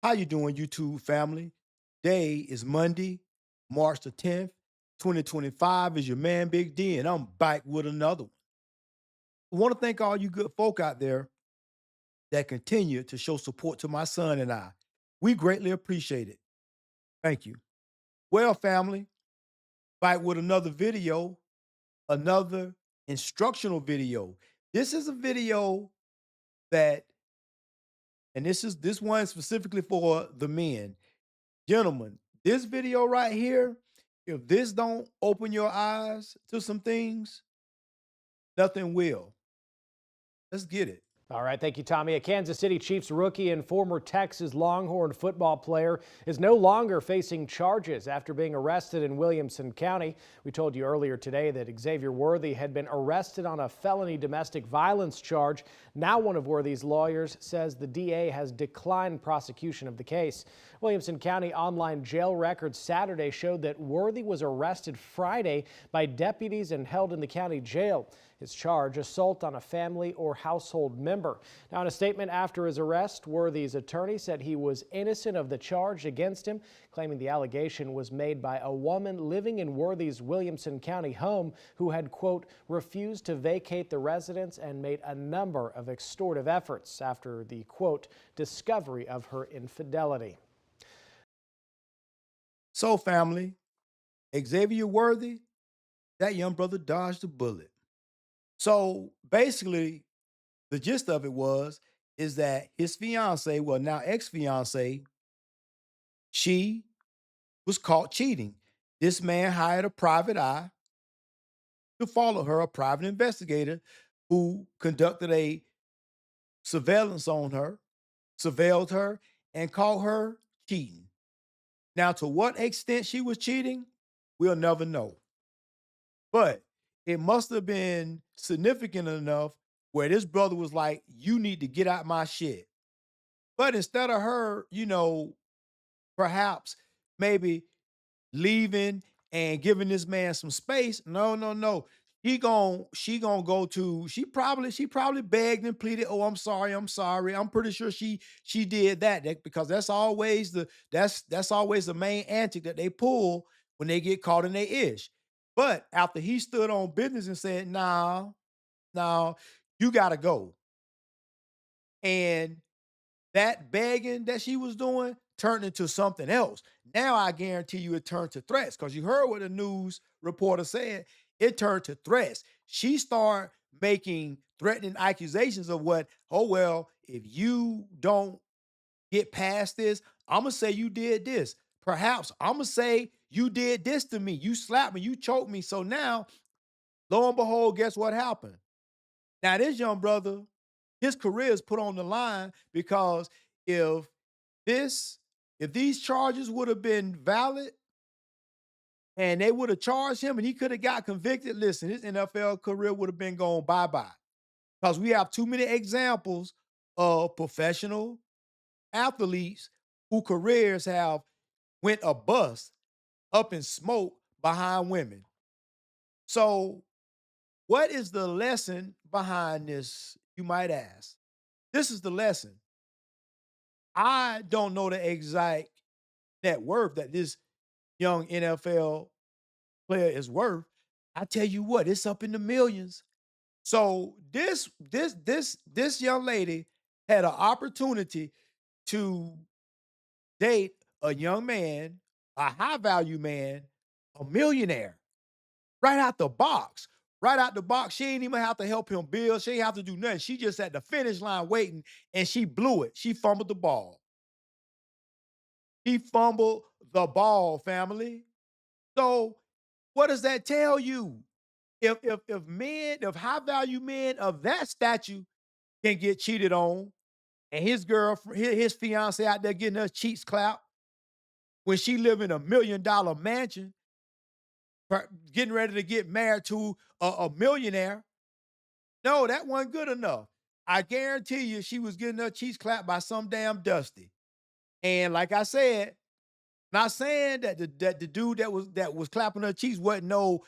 How you doing, YouTube family? Day is Monday, March the 10th, 2025 is your man Big D, and I'm back with another one. I want to thank all you good folk out there that continue to show support to my son and I. We greatly appreciate it. Thank you. Well, family, back with another video, another instructional video. This is a video that, and this one specifically for the men. Gentlemen, this video right here, if this don't open your eyes to some things, nothing will. Let's get it. All right, thank you, Tommy. A Kansas City Chiefs rookie and former Texas Longhorn football player is no longer facing charges after being arrested in Williamson County. We told you earlier today that Xavier Worthy had been arrested on a felony domestic violence charge. Now one of Worthy's lawyers says the DA has declined prosecution of the case. Williamson County online jail records Saturday showed that Worthy was arrested Friday by deputies and held in the county jail. His charge, assault on a family or household member. Now, in a statement after his arrest, Worthy's attorney said he was innocent of the charge against him, claiming the allegation was made by a woman living in Worthy's Williamson County home who had, quote, refused to vacate the residence and made a number of extortive efforts after the, quote, discovery of her infidelity. So, family, Xavier Worthy, that young brother dodged a bullet. So basically, the gist of it is that his fiance, well, now ex-fiance, she was caught cheating. This man hired a private eye to follow her, a private investigator who conducted a surveillance on her, surveilled her, and caught her cheating. Now, to what extent she was cheating, we'll never know. But it must have been significant enough where this brother was like, you need to get out my shit. But instead of her, perhaps maybe leaving and giving this man some space, no, no, no. She gonna go to she probably begged and pleaded, oh, I'm sorry, I'm sorry. I'm pretty sure she did because that's always the main antic that they pull when they get caught in their ish. But after he stood on business and said, nah, no, you gotta go. And that begging that she was doing turned into something else. Now I guarantee you it turned to threats because you heard what the news reporter said. It turned to threats. She started making threatening accusations of what, oh, well, if you don't get past this, I'm going to say you did this. Perhaps I'm going to say you did this to me. You slapped me, you choked me. So now, lo and behold, guess what happened? Now, this young brother, his career is put on the line because if this, if these charges would have been valid and they would have charged him and he could have got convicted, listen, his NFL career would have been gone bye-bye. Because we have too many examples of professional athletes whose careers have went a bust up in smoke behind women. So what is the lesson behind this, you might ask? This is the lesson. I don't know the exact net worth that this young NFL player is worth. I tell you what, it's up in the millions. So this young lady had an opportunity to date a young man, a high value man, a millionaire. Right out the box. Right out the box. She ain't even have to help him build. She ain't have to do nothing. She just at the finish line waiting and she blew it. She fumbled the ball. He fumbled the ball, family. So what does that tell you? If high value men of that statue can get cheated on, and his girlfriend, his fiance out there getting her cheeks clapped when she live in $1 million mansion, getting ready to get married to a millionaire. No, that wasn't good enough. I guarantee you she was getting her cheeks clapped by some damn Dusty. And like I said, not saying that the dude that was clapping her cheeks wasn't no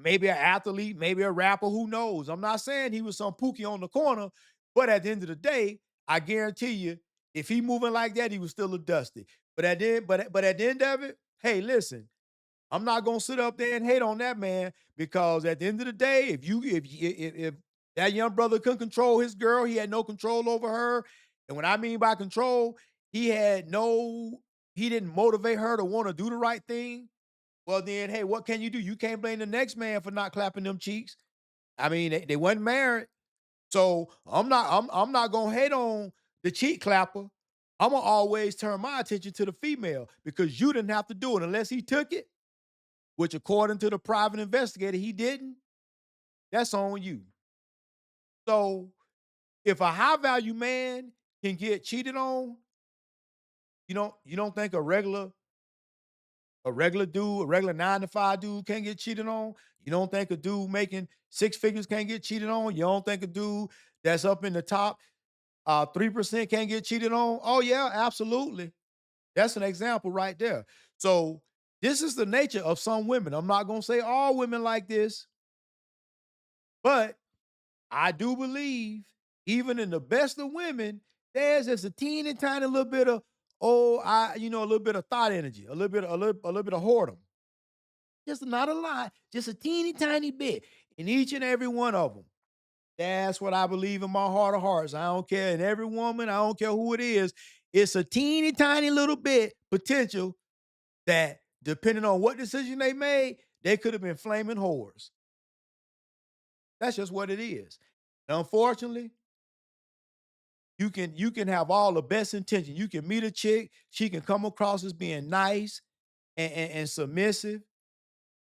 maybe an athlete, maybe a rapper, who knows? I'm not saying he was some pookie on the corner, but at the end of the day, I guarantee you, If he moving like that, he was still a dusty. But at the end of it, hey, listen, I'm not gonna sit up there and hate on that man because at the end of the day, if that young brother couldn't control his girl, he had no control over her. And what I mean by control, he had no, he didn't motivate her to want to do the right thing. Well, then, hey, what can you do? You can't blame the next man for not clapping them cheeks. I mean, they wasn't married. So I'm not gonna hate on the cheek clapper. I'm gonna always turn my attention to the female because you didn't have to do it unless he took it, which according to the private investigator, he didn't. That's on you. So if a high value man can get cheated on, you don't think a regular dude, a regular 9 to 5 dude can't get cheated on? You don't think a dude making six figures can't get cheated on? You don't think a dude that's up in the top 3% can't get cheated on? Oh, yeah, absolutely. That's an example right there. So this is the nature of some women. I'm not gonna say all women like this, but I do believe even in the best of women, there's just a teeny tiny little bit of a little bit of thought energy, a little bit of whoredom. Just not a lot, just a teeny tiny bit in each and every one of them. That's what I believe in my heart of hearts. I don't care. In every woman, I don't care who it is. It's a teeny tiny little bit potential that, depending on what decision they made, they could have been flaming whores. That's just what it is. Unfortunately, you can have all the best intention. You can meet a chick, she can come across as being nice and submissive.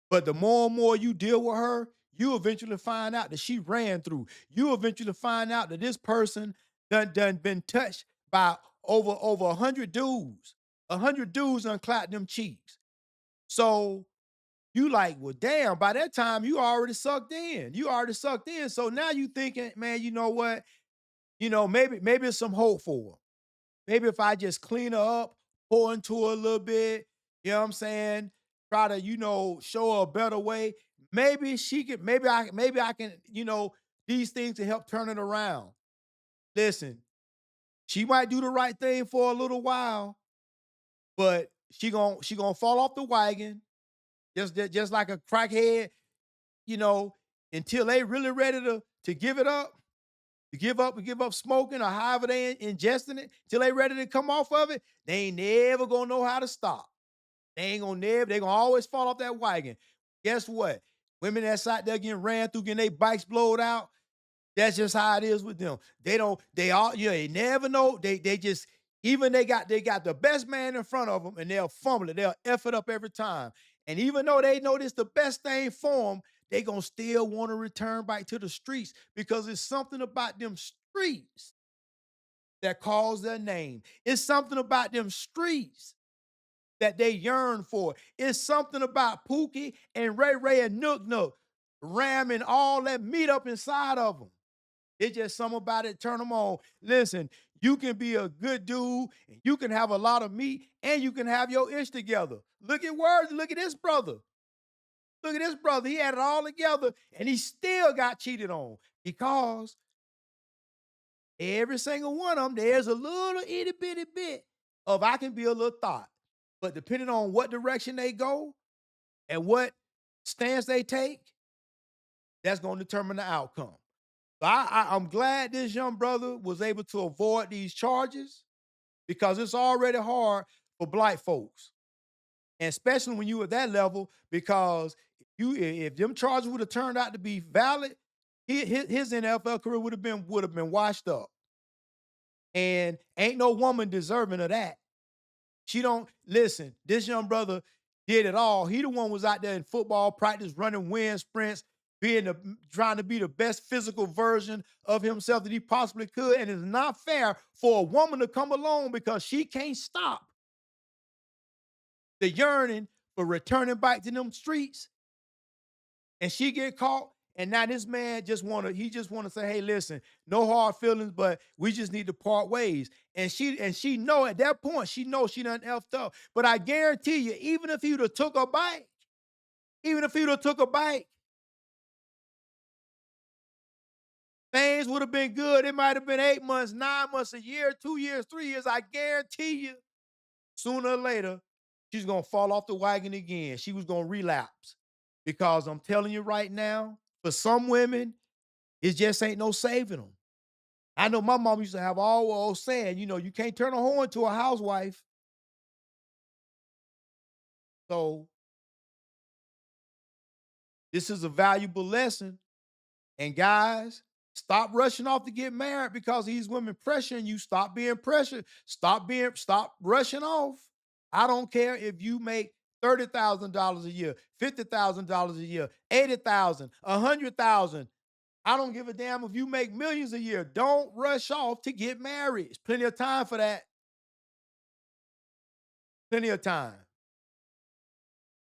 But the more and more you deal with her, you eventually find out that she ran through. You eventually find out that this person done been touched by over 100 dudes. 100 dudes done clapped them cheeks. So you like, well, damn, by that time you already sucked in. You already sucked in. So now you thinking, man, you know what? Maybe it's some hope for her. Maybe if I just clean her up, pour into her a little bit, you know what I'm saying? Try to, show her a better way. Maybe she could, maybe I can, these things to help turn it around. Listen, she might do the right thing for a little while, but she gonna fall off the wagon, just like a crackhead, you know, until they really ready to give it up, to give up smoking or however they ingesting it, till they ready to come off of it, they ain't never gonna know how to stop. They gonna always fall off that wagon. Guess what? Women that's out there getting ran through, getting their bikes blowed out, that's just how it is with them. They don't, they all, they never know. They just, even they got the best man in front of them and they'll fumble it. They'll F it up every time. And even though they know this the best thing for them, they gonna still want to return back to the streets because it's something about them streets that calls their name. It's something about them streets that they yearn for. It's something about Pookie and Ray Ray and Nook Nook ramming all that meat up inside of them. It's just something about it, turn them on. Listen, you can be a good dude, and you can have a lot of meat, and you can have your ish together. Look at words, look at this brother. Look at this brother. He had it all together, and he still got cheated on because every single one of them, there's a little itty bitty bit of I can be a little thought. But depending on what direction they go and what stance they take, that's going to determine the outcome. So I'm glad this young brother was able to avoid these charges because it's already hard for black folks, and especially when you at that level. Because if them charges would have turned out to be valid, his NFL career would have been washed up, and ain't no woman deserving of that. She don't listen. This young brother did it all. He the one was out there in football practice, running wind sprints, trying to be the best physical version of himself that he possibly could. And it's not fair for a woman to come along because she can't stop the yearning for returning back to them streets, and she get caught. And now this man just wanna say, hey, listen, no hard feelings, but we just need to part ways. And she know at that point, she knows she done effed up. But I guarantee you, even if he would have took a bite, even if he would have took a bite, Things would have been good. It might have been 8 months, 9 months, a year, 2 years, 3 years. I guarantee you, sooner or later, she's gonna fall off the wagon again. She was gonna relapse. Because I'm telling you right now, for some women, it just ain't no saving them. I know my mom used to have all old saying, you can't turn a hoe into a housewife. So this is a valuable lesson. And guys, stop rushing off to get married because these women pressuring you. Stop being pressured. Stop rushing off. I don't care if you make $30,000 a year, $50,000 a year, 80,000, 100,000. I don't give a damn if you make millions a year. Don't rush off to get married. There's plenty of time for that. Plenty of time.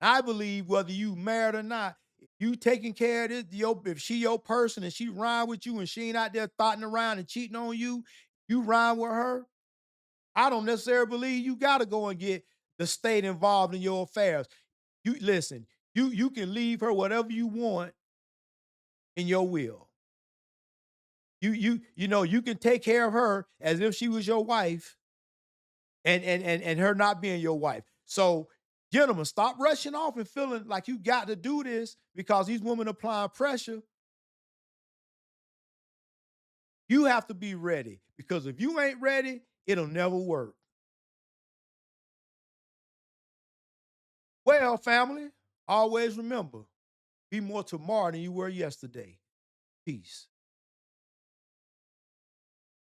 I believe whether you married or not, if you taking care of this, if she your person and she ride with you and she ain't out there thotting around and cheating on you, you ride with her. I don't necessarily believe you got to go and get the state involved in your affairs. You listen, you can leave her whatever you want in your will. You can take care of her as if she was your wife and her not being your wife. So, gentlemen, stop rushing off and feeling like you got to do this because these women applying pressure. You have to be ready because if you ain't ready, it'll never work. Well, family, always remember, be more tomorrow than you were yesterday. Peace.